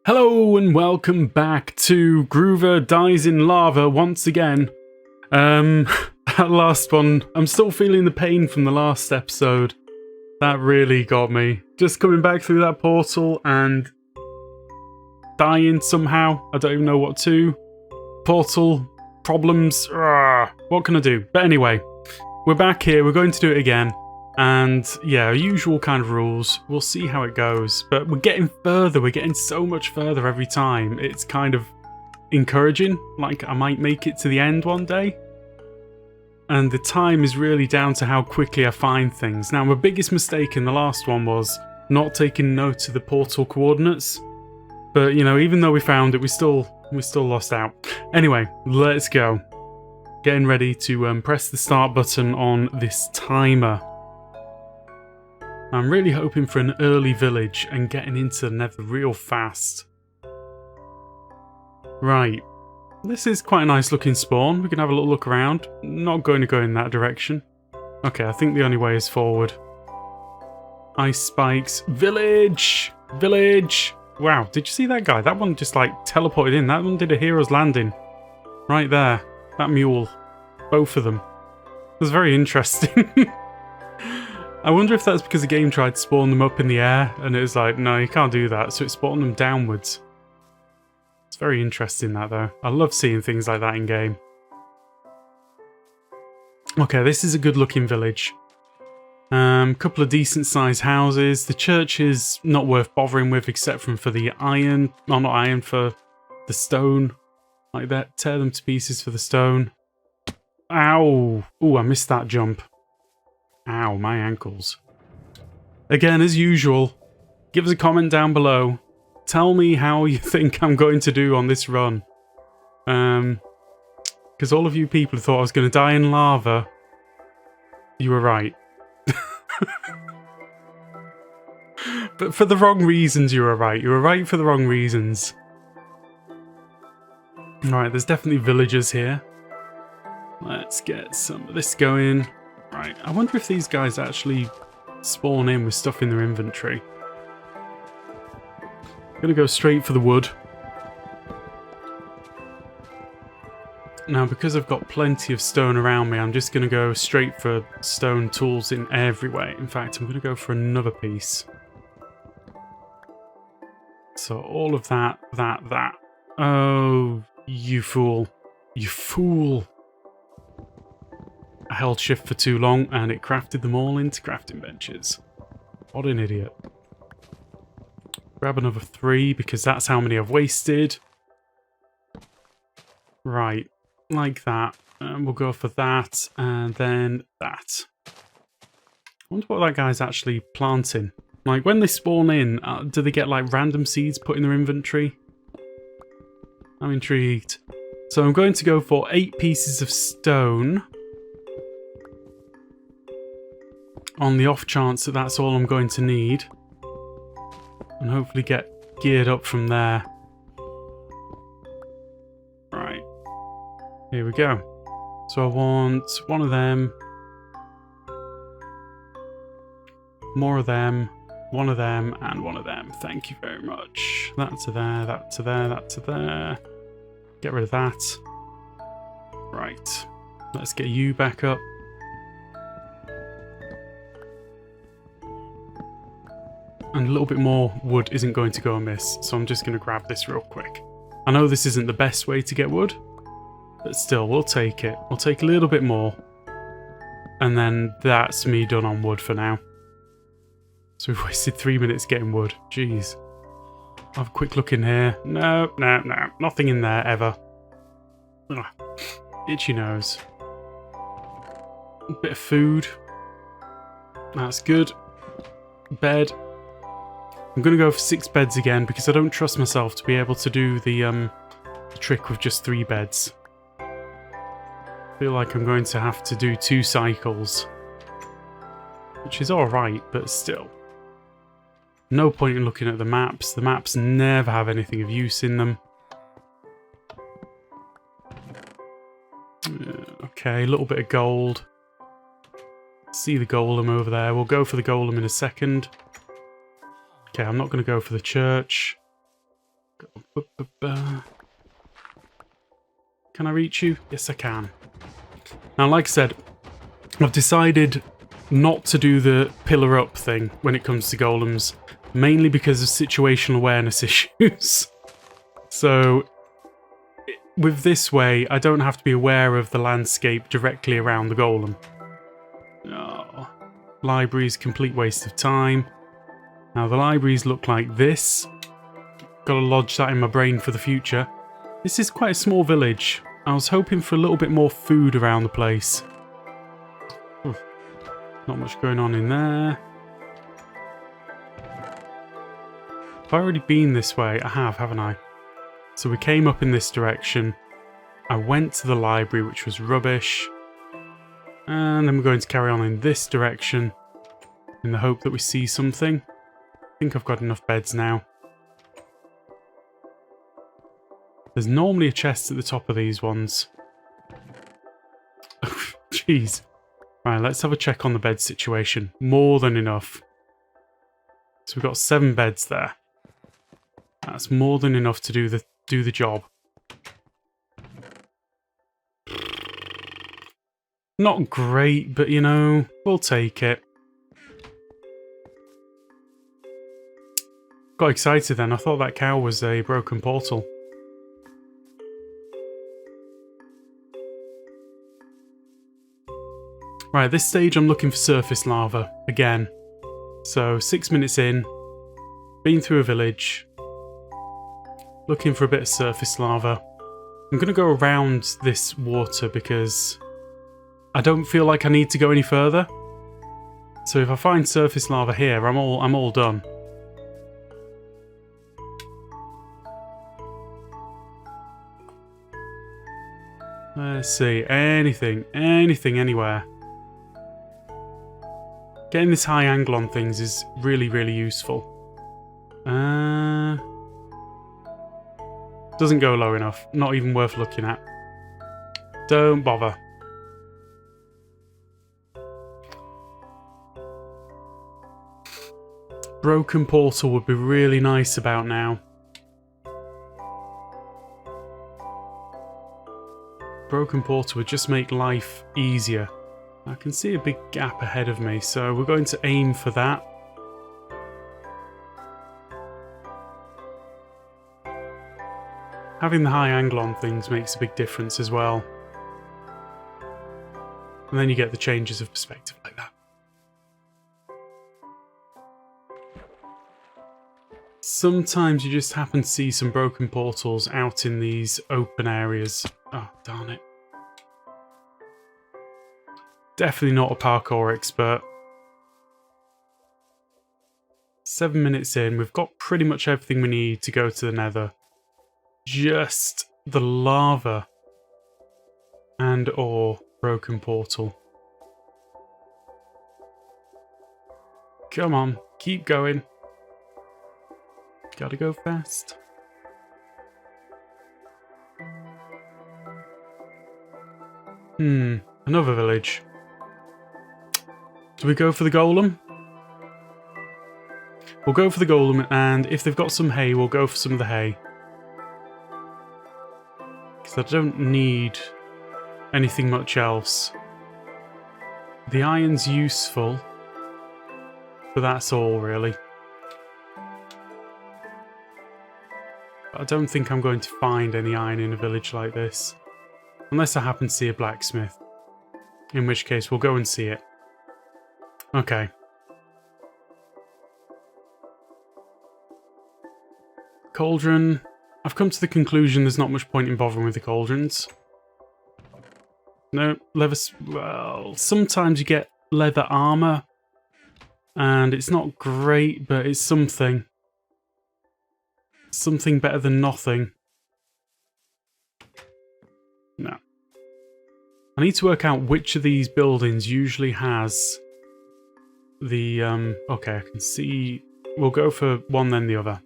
Hello and welcome back to Groover Dies in Lava once again. That last one, I'm still feeling the pain from the last episode. That really got me. Just coming back through that portal and dying somehow. I don't even know what to. Portal problems. What can I do? But anyway, we're back here. We're going to do it again. And yeah, usual kind of rules. We'll see how it goes. But we're getting further. We're getting so much further every time. It's kind of encouraging. Like I might make it to the end one day. And the time is really down to how quickly I find things. Now, my biggest mistake in the last one was not taking note of the portal coordinates. But, you know, even though we found it, we still lost out. Anyway, let's go. Getting ready to press the start button on this timer. I'm really hoping for an early village and getting into the Nether real fast. Right. This is quite a nice looking spawn. We can have a little look around. Not going to go in that direction. Okay, I think the only way is forward. Ice spikes. Village! Village! Wow, did you see that guy? That one just like teleported in. That one did a hero's landing. Right there. That mule. Both of them. It was very interesting. I wonder if that's because the game tried to spawn them up in the air and it was like, no, you can't do that, so it spawned them downwards. It's very interesting that though. I love seeing things like that in game. Okay, this is a good looking village. Couple of decent sized houses. The church is not worth bothering with except for the iron. Well, not iron, for the stone. Like that. Tear them to pieces for the stone. Ow! Ooh, I missed that jump. Ow, my ankles. Again, as usual, give us a comment down below. Tell me how you think I'm going to do on this run. Because all of you people who thought I was going to die in lava, you were right. But for the wrong reasons, you were right. You were right for the wrong reasons. Right, there's definitely villagers here. Let's get some of this going. Right, I wonder if these guys actually spawn in with stuff in their inventory. I'm gonna go straight for the wood. Now, because I've got plenty of stone around me, I'm just gonna go straight for stone tools in every way. In fact, I'm gonna go for another piece. So all of that. Oh, you fool. You fool. I held shift for too long and it crafted them all into crafting benches. What an idiot. Grab another 3 because that's how many I've wasted. Right, like that. And we'll go for that and then that. I wonder what that guy's actually planting. Like when they spawn in, do they get like random seeds put in their inventory? I'm intrigued. So I'm going to go for 8 pieces of stone. On the off chance that that's all I'm going to need. And hopefully get geared up from there. Right. Here we go. So I want one of them. More of them. One of them and one of them. Thank you very much. That to there, that to there, that to there. Get rid of that. Right. Let's get you back up. And a little bit more wood isn't going to go amiss, so I'm just going to grab this real quick. I know this isn't the best way to get wood, but still, we'll take it. We'll take a little bit more. And then that's me done on wood for now. So we've wasted 3 minutes getting wood. Jeez. I'll have a quick look in here. No. Nothing in there, ever. Ugh. Itchy nose. A bit of food. That's good. Bed. I'm going to go for 6 beds again because I don't trust myself to be able to do the trick with just 3 beds. I feel like I'm going to have to do 2 cycles. Which is alright, but still. No point in looking at the maps. The maps never have anything of use in them. Okay, a little bit of gold. See the golem over there. We'll go for the golem in a second. Okay, I'm not going to go for the church. Can I reach you? Yes, I can. Now, like I said, I've decided not to do the pillar up thing when it comes to golems, mainly because of situational awareness issues. So, with this way, I don't have to be aware of the landscape directly around the golem. Oh, library's complete waste of time. Now, the libraries look like this. Gotta lodge that in my brain for the future. This is quite a small village. I was hoping for a little bit more food around the place. Oof. Not much going on in there. Have I already been this way? I have, haven't I? So we came up in this direction. I went to the library, which was rubbish. And then we're going to carry on in this direction in the hope that we see something. I think I've got enough beds now. There's normally a chest at the top of these ones. Jeez. Right, let's have a check on the bed situation. More than enough. So we've got 7 beds there. That's more than enough to do the job. Not great, but you know, we'll take it. Got excited then. I thought that cow was a broken portal. Right, at this stage I'm looking for surface lava, again. So, 6 minutes in, been through a village, looking for a bit of surface lava. I'm going to go around this water because I don't feel like I need to go any further. So if I find surface lava here, I'm all done. Let's see, anything, anywhere. Getting this high angle on things is really, really useful. Doesn't go low enough. Not even worth looking at. Don't bother. Broken portal would be really nice about now. Broken portal would just make life easier. I can see a big gap ahead of me, so we're going to aim for that. Having the high angle on things makes a big difference as well. And then you get the changes of perspective like that. Sometimes you just happen to see some broken portals out in these open areas. Oh, darn it. Definitely not a parkour expert. 7 minutes in, we've got pretty much everything we need to go to the Nether. Just the lava and or broken portal. Come on, keep going. Gotta go fast. Another village. Do we go for the golem? We'll go for the golem, and if they've got some hay, we'll go for some of the hay. Because I don't need anything much else. The iron's useful, but that's all really. But I don't think I'm going to find any iron in a village like this. Unless I happen to see a blacksmith. In which case, we'll go and see it. Okay. Cauldron. I've come to the conclusion there's not much point in bothering with the cauldrons. No, leather... Well, sometimes you get leather armor. And it's not great, but it's something. Something better than nothing. No. I need to work out which of these buildings usually has the, okay, I can see... We'll go for one then the other.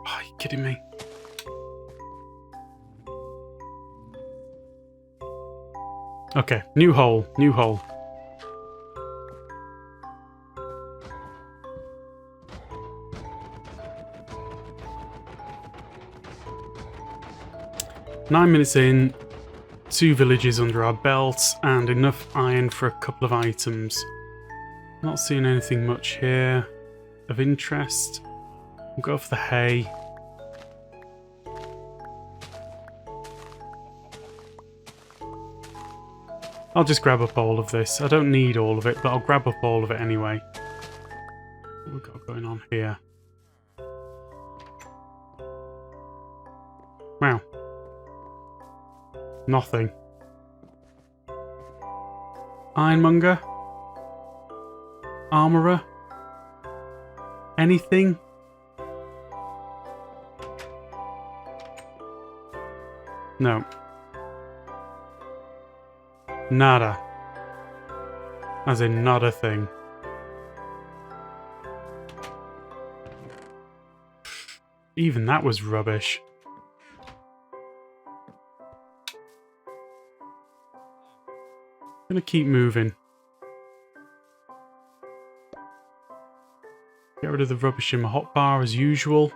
Are you kidding me? Okay, new hole, new hole. 9 minutes in, 2 villages under our belt, and enough iron for a couple of items. Not seeing anything much here of interest. We'll go for the hay. I'll just grab up all of this. I don't need all of it, but I'll grab up all of it anyway. What we've got going on here? Wow. Nothing. Ironmonger? Armourer? Anything? No. Nada. As in not a thing. Even that was rubbish. Gonna keep moving. Get rid of the rubbish in my hotbar as usual.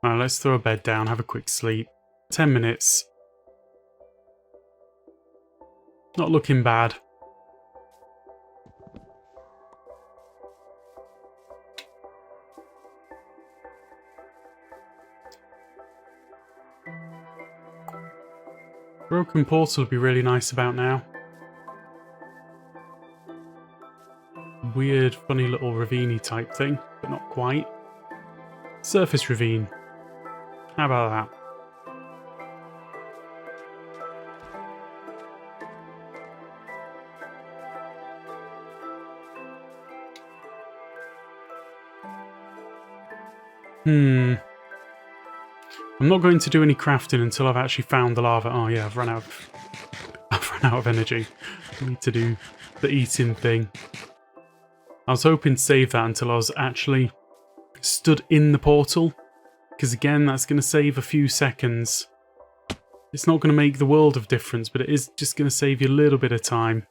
Alright, let's throw a bed down, have a quick sleep. 10 minutes. Not looking bad. Broken portal would be really nice about now. Weird, funny little ravine-y type thing, but not quite. Surface ravine. How about that? I'm not going to do any crafting until I've actually found the lava. Oh yeah, I've run out of energy. I need to do the eating thing. I was hoping to save that until I was actually stood in the portal, because again, that's going to save a few seconds. It's not going to make the world of difference, but it is just going to save you a little bit of time.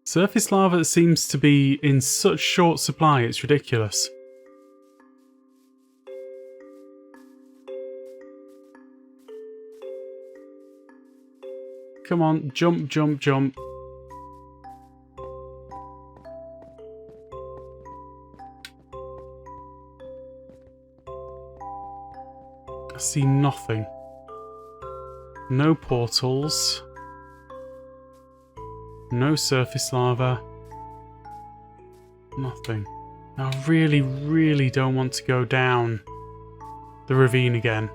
Surface lava seems to be in such short supply, it's ridiculous. Come on, jump, jump, jump. I see nothing. No portals. No surface lava. Nothing. I really, really don't want to go down the ravine again.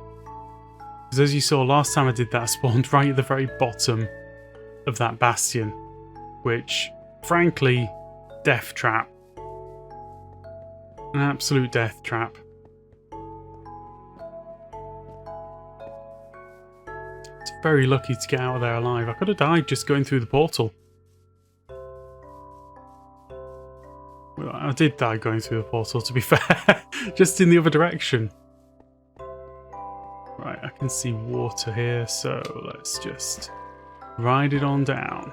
Because as you saw last time I did that, I spawned right at the very bottom of that bastion. Which, frankly, death trap. An absolute death trap. It's very lucky to get out of there alive. I could have died just going through the portal. Well, I did die going through the portal, to be fair. Just in the other direction. Right, I can see water here, so let's just ride it on down.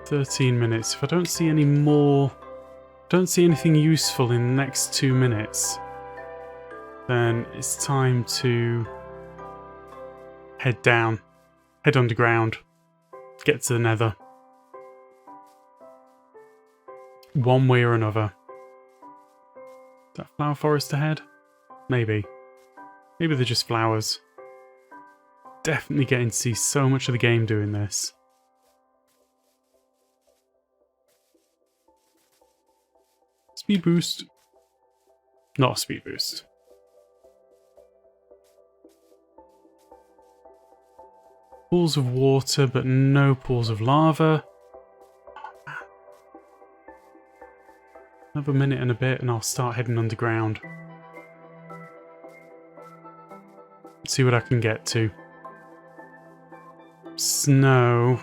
"13 minutes. If I don't see any more... don't see anything useful in the next 2 minutes, then it's time to head down. Head underground. Get to the Nether. One way or another. Is that flower forest ahead? Maybe. Maybe they're just flowers. Definitely getting to see so much of the game doing this. Speed boost. Not a speed boost. Pools of water, but no pools of lava. Oh, man. Another minute and a bit and I'll start heading underground. See what I can get to. Snow.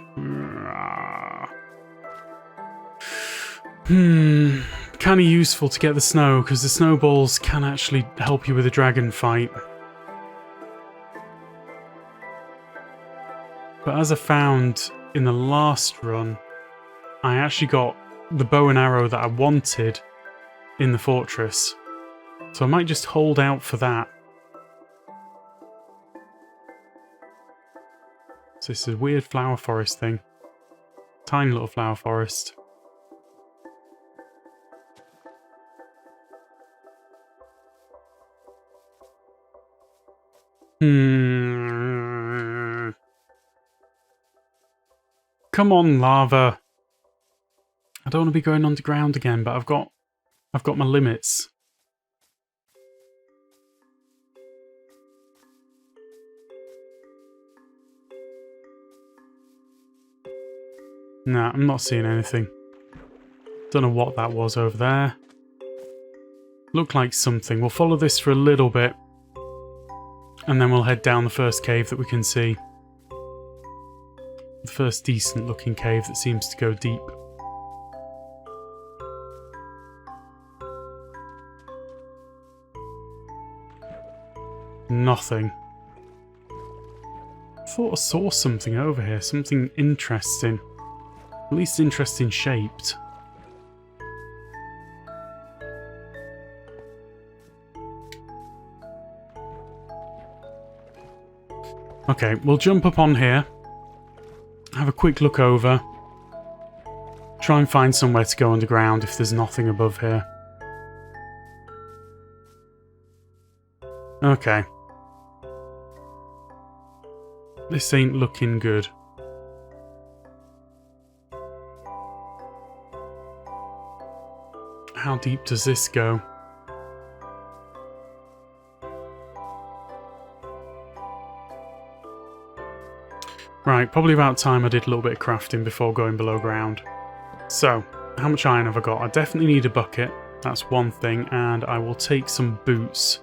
kind of useful to get the snow, because the snowballs can actually help you with a dragon fight. But as I found in the last run, I actually got the bow and arrow that I wanted in the fortress. So I might just hold out for that. So this is a weird flower forest thing. Tiny little flower forest. Come on, lava. I don't want to be going underground again, but I've got my limits. Nah, I'm not seeing anything. Don't know what that was over there. Looked like something. We'll follow this for a little bit. And then we'll head down the first cave that we can see. The first decent looking cave that seems to go deep. Nothing. I thought I saw something over here, something interesting. At least interesting shaped. Okay, we'll jump up on here. Have a quick look over. Try and find somewhere to go underground if there's nothing above here. Okay. This ain't looking good. How deep does this go? Right, probably about time I did a little bit of crafting before going below ground. So, how much iron have I got? I definitely need a bucket. That's one thing, and I will take some boots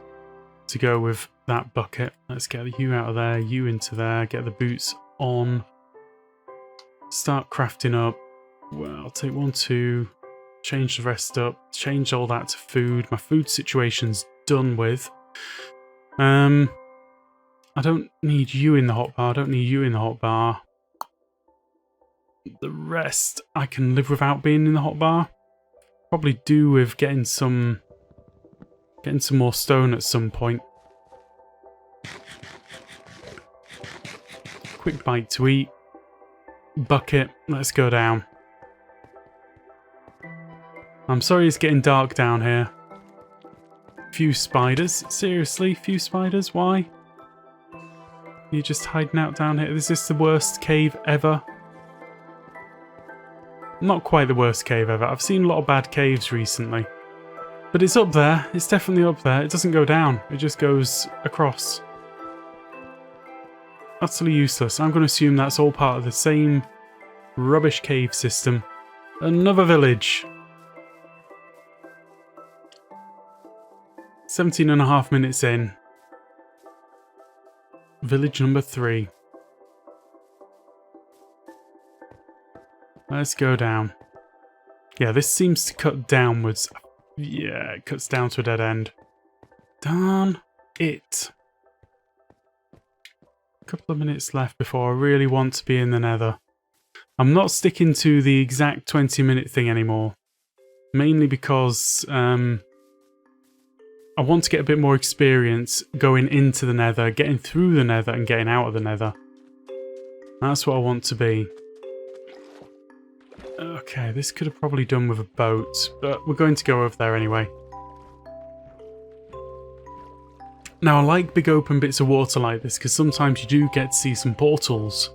to go with that bucket. Let's get you out of there, you into there, get the boots on. Start crafting up. Well, I'll take 1, 2, change the rest up, change all that to food. My food situation's done with. I don't need you in the hotbar, I don't need you in the hotbar. The rest I can live without being in the hotbar. Probably do with getting some more stone at some point. Quick bite to eat. Bucket, let's go down. I'm sorry it's getting dark down here. Few spiders, seriously, few spiders, why? You're just hiding out down here. Is this the worst cave ever? Not quite the worst cave ever. I've seen a lot of bad caves recently. But it's up there. It's definitely up there. It doesn't go down. It just goes across. Utterly useless. I'm going to assume that's all part of the same rubbish cave system. Another village. 17.5 minutes in. Village number 3. Let's go down. Yeah, this seems to cut downwards. Yeah, it cuts down to a dead end. Darn it. A couple of minutes left before I really want to be in the Nether. I'm not sticking to the exact 20-minute thing anymore. Mainly because I want to get a bit more experience going into the Nether, getting through the Nether and getting out of the Nether. That's what I want to be. Okay, this could have probably done with a boat, but we're going to go over there anyway. Now, I like big open bits of water like this because sometimes you do get to see some portals.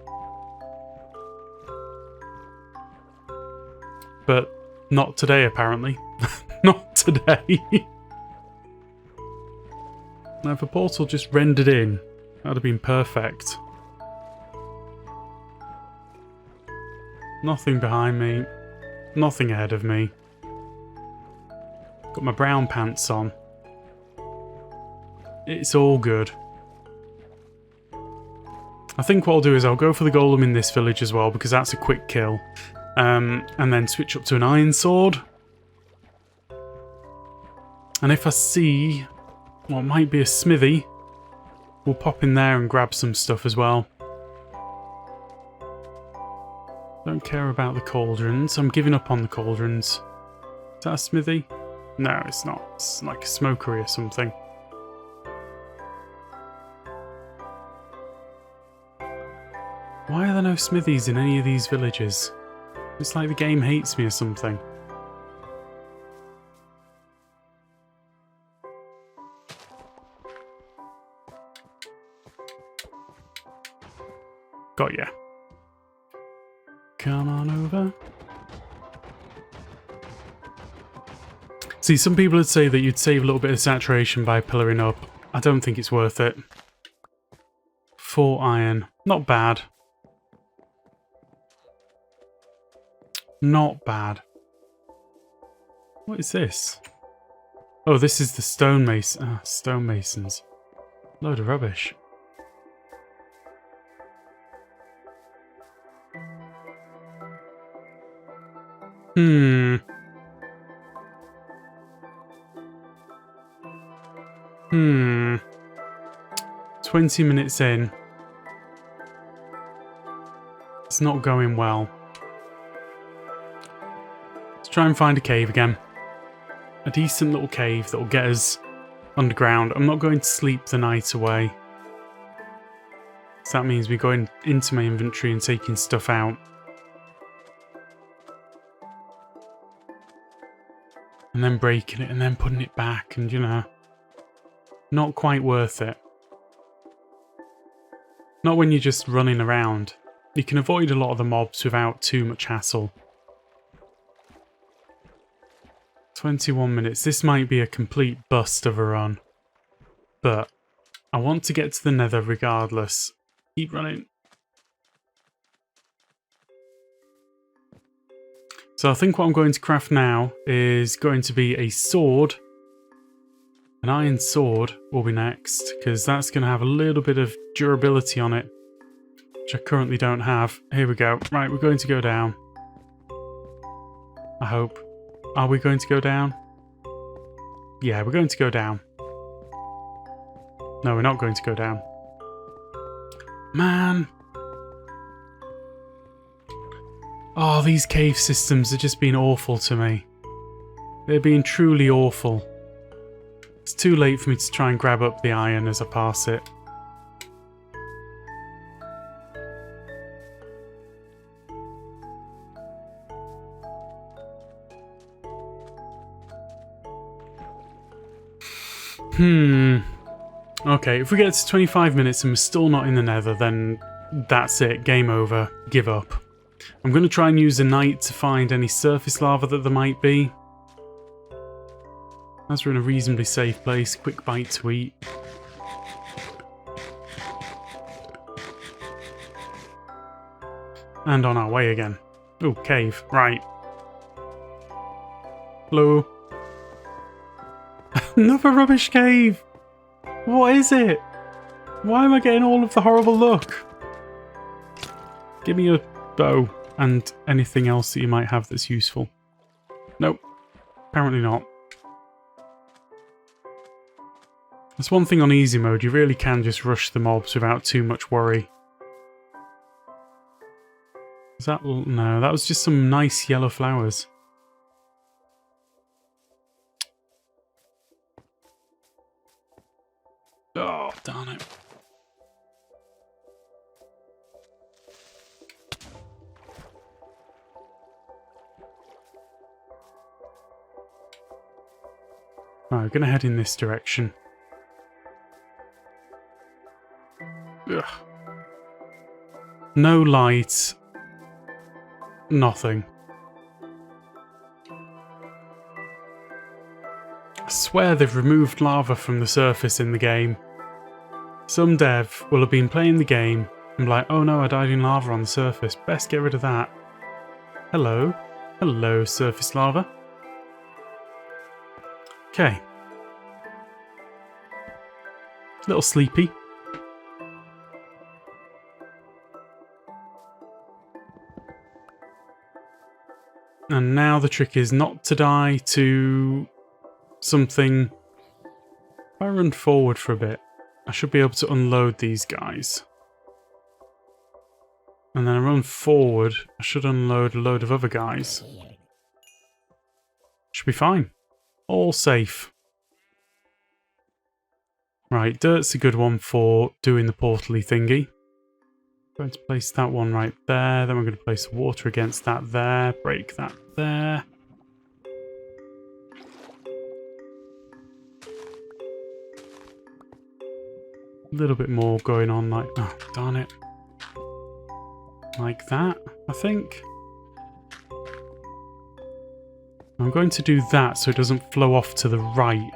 But not today, apparently. Not today. Now, if a portal just rendered in, that would have been perfect. Nothing behind me. Nothing ahead of me. Got my brown pants on. It's all good. I think what I'll do is I'll go for the golem in this village as well, because that's a quick kill. And then switch up to an iron sword. And if I see what might be a smithy, we'll pop in there and grab some stuff as well. Don't care about the cauldrons. I'm giving up on the cauldrons. Is that a smithy? No, it's not. It's like a smokery or something. Why are there no smithies in any of these villages? It's like the game hates me or something. Got ya. Come on over. See, some people would say that you'd save a little bit of saturation by pillaring up. I don't think it's worth it. 4 iron. Not bad. Not bad. What is this? Oh, this is the stonemasons. Load of rubbish. Hmm. 20 minutes in. It's not going well. Let's try and find a cave again. A decent little cave that will get us underground. I'm not going to sleep the night away. So that means we're going into my inventory and taking stuff out. And then breaking it and then putting it back and, you know, not quite worth it. Not when you're just running around. You can avoid a lot of the mobs without too much hassle. 21 minutes. This might be a complete bust of a run. But I want to get to the Nether regardless. Keep running. So I think what I'm going to craft now is going to be a sword. An iron sword will be next, because that's going to have a little bit of durability on it, which I currently don't have. Here we go. Right, we're going to go down. I hope. Are we going to go down? Yeah, we're going to go down. No, we're not going to go down. Man. Oh, these cave systems are just being awful to me. They're being truly awful. It's too late for me to try and grab up the iron as I pass it. Okay, if we get to 25 minutes and we're still not in the Nether, then that's it. Game over. Give up. I'm going to try and use a night to find any surface lava that there might be. As we're in a reasonably safe place, quick bite to eat. And on our way again. Oh, cave. Right. Hello. Another rubbish cave! What is it? Why am I getting all of the horrible luck? Give me a bow and anything else that you might have that's useful. Nope. Apparently not. That's one thing on easy mode, you really can just rush the mobs without too much worry. Is that... no, that was just some nice yellow flowers. Oh, darn it. Right, we're going to head in this direction. Ugh. No light. Nothing. I swear they've removed lava from the surface in the game. Some dev will have been playing the game and be like, oh no, I died in lava on the surface. Best get rid of that. Hello. Hello, surface lava. Okay. A little sleepy. And now the trick is not to die to something... If I run forward for a bit, I should be able to unload these guys. And then I run forward, I should unload a load of other guys. Should be fine. All safe. Right, dirt's a good one for doing the portal-y thingy. Going to place that one right there, then we're going to place water against that there, break that there. A little bit more going on like, oh darn it. Like that, I think. I'm going to do that so it doesn't flow off to the right.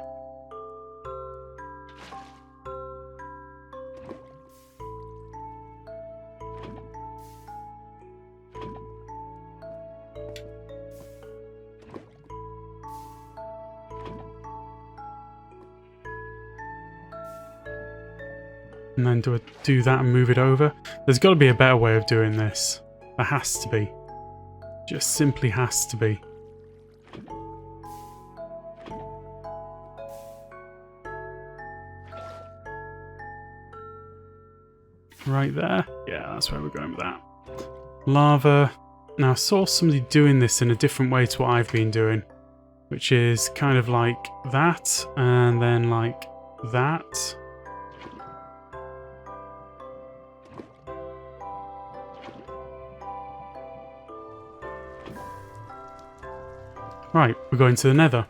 And then do that and move it over. There's got to be a better way of doing this. There has to be. Just simply has to be. Right there. Yeah, that's where we're going with that. Lava. Now I saw somebody doing this in a different way to what I've been doing. Which is kind of like that. And then like that. Right, we're going to the Nether.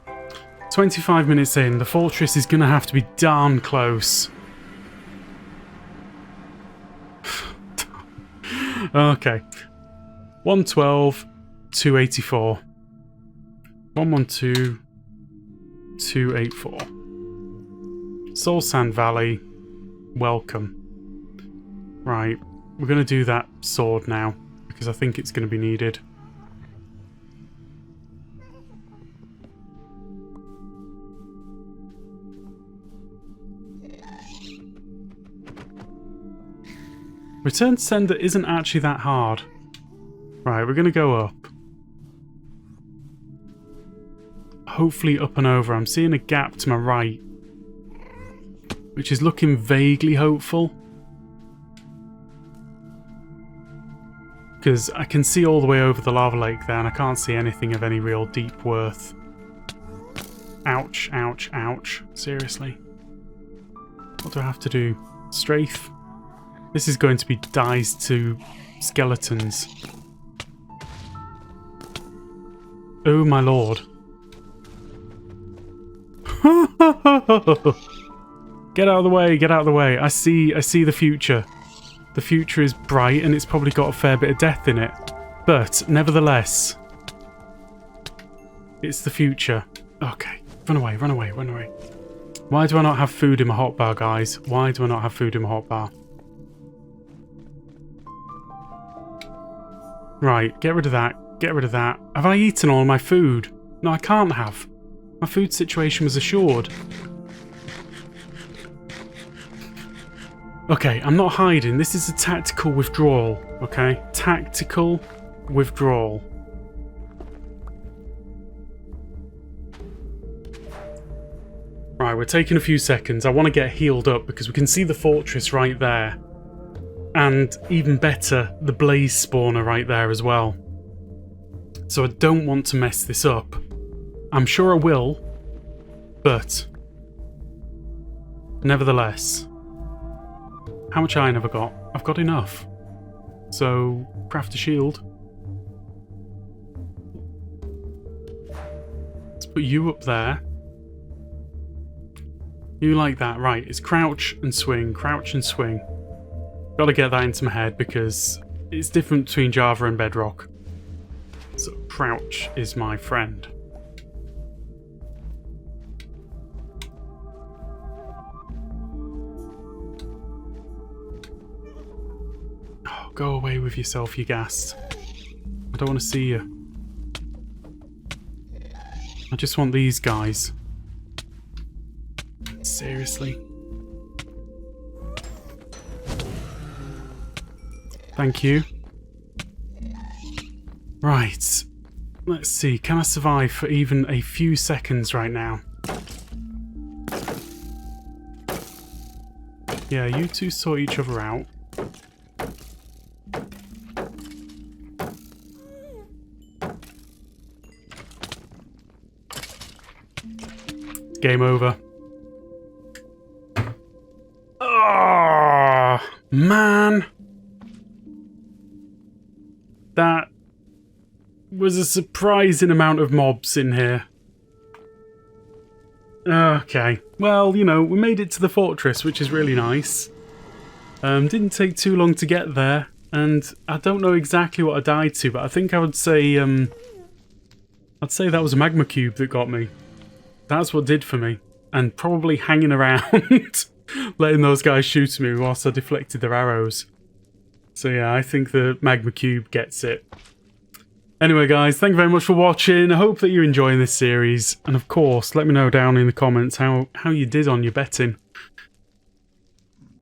25 minutes in, the fortress is going to have to be darn close. Okay. 112, 284. 112, 284. Soul Sand Valley, welcome. Right, we're going to do that sword now, because I think it's going to be needed. Return to sender isn't actually that hard. Right, we're going to go up. Hopefully up and over. I'm seeing a gap to my right, which is looking vaguely hopeful. Because I can see all the way over the lava lake there, and I can't see anything of any real deep worth. Ouch, ouch, ouch. Seriously. What do I have to do? Strafe? This is going to be dyes to skeletons. Oh my lord. Get out of the way, get out of the way. I see the future. The future is bright and it's probably got a fair bit of death in it. But, nevertheless, it's the future. Okay, run away, run away, run away. Why do I not have food in my hotbar, guys? Why do I not have food in my hotbar? Right, get rid of that. Get rid of that. Have I eaten all my food? No, I can't have. My food situation was assured. Okay, I'm not hiding. This is a tactical withdrawal, okay? Tactical withdrawal. Right, we're taking a few seconds. I want to get healed up because we can see the fortress right there. And even better, the blaze spawner right there as well. So I don't want to mess this up. I'm sure I will, but nevertheless. How much iron have I got? I've got enough. So, craft a shield. Let's put you up there. You like that, right. It's crouch and swing, crouch and swing. Gotta get that into my head because it's different between Java and Bedrock. So crouch is my friend. Oh, go away with yourself, you ghast. I don't want to see you. I just want these guys. Seriously. Thank you. Right. Let's see. Can I survive for even a few seconds right now? Yeah, you two sort each other out. Game over. Oh, man. That was a surprising amount of mobs in here. Okay. Well, you know, we made it to the fortress, which is really nice. Didn't take too long to get there, and I don't know exactly what I died to, but I think I would say, that was a magma cube that got me. That's what did for me. And probably hanging around, letting those guys shoot me whilst I deflected their arrows. So yeah, I think the magma cube gets it. Anyway guys, thank you very much for watching. I hope that you're enjoying this series. And of course, let me know down in the comments how you did on your betting.